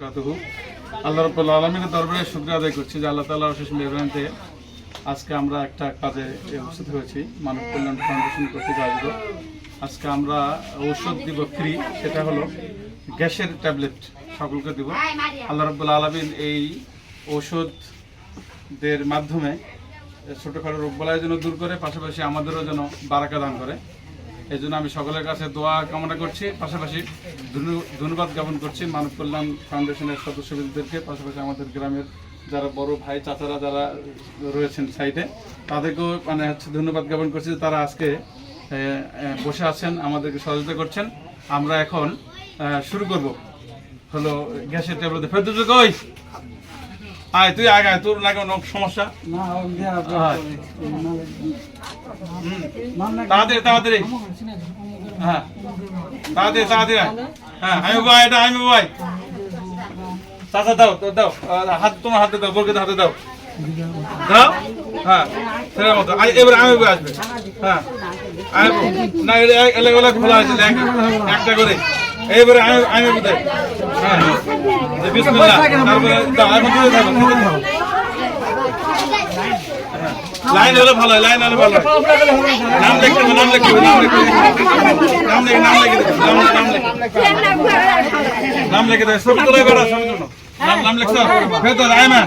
বারাকাতুহু। আল্লাহ রাব্বুল আলামিনের দরবারে শুকরিয়া আদায় করছি যে আল্লাহ তাআলার অশেষ মেহেরবানিতে আজকে আমরা একটা কাজে উপস্থিত হয়েছি। মানব কল্যাণ ফাউন্ডেশন কর্তৃক আয়োজিত আজকে আমরা ঔষধ দিব ফ্রি, সেটা হলো গ্যাসের ট্যাবলেট সকলকে দিব। আল্লাহ রাব্বুল আলামিন এই ঔষধদের মাধ্যমে ছোটোখাটো রোগবালাই যেন দূর করে, পাশাপাশি আমাদেরও যেন বারাকা দান করে। এই জন্য আমি সকলের কাছে দোয়া কামনা করছি, পাশাপাশি ধন্যবাদ জ্ঞাপন করছি মানব কল্যাণ ফাউন্ডেশনের সদস্যদেরকে, পাশাপাশি আমাদের গ্রামের যারা বড় ভাই চাচারা যারা রয়েছেন সাইটে, তাদেরকেও ধন্যবাদ জ্ঞাপন করছি যে তারা আজকে বসে আছেন, আমাদেরকে সহযোগিতা করছেন। আমরা এখন শুরু করব হলো গ্যাসের ট্যাবলেট। ফেরদৌস কই আয়, তুই আয়, তোর লাগে সমস্যা তাড়াতাড়ি তাড়াতাড়ি, হ্যাঁ তাড়াতাড়ি তাড়াতাড়ি, হ্যাঁ আমি ভাই, এটা আমি ভাই, চাচা দাও দাও, হাত তোমার হাতে দাও, বলকে হাতে দাও দাও, হ্যাঁ সেটার মতো। এবার আমি আসবে, হ্যাঁ না এলাকা খোলা আছে একটা করে, এইবারে আমি কোথায়, হ্যাঁ বিসমিল্লাহ, তারপরে এখন তুলে থাকো। লাইন হলে ভালো হয়, লাইন হলে ভালো হয়। নাম লিখতে হবে, নাম লিখতে হবে, নাম লিখতে হবে, নাম লিখে নাম লিখে দেবে, নাম লিখে দেবে, ছবি তোলাই বেড়া, ছবি তোলো, নাম লিখছো ভেতর আয় না।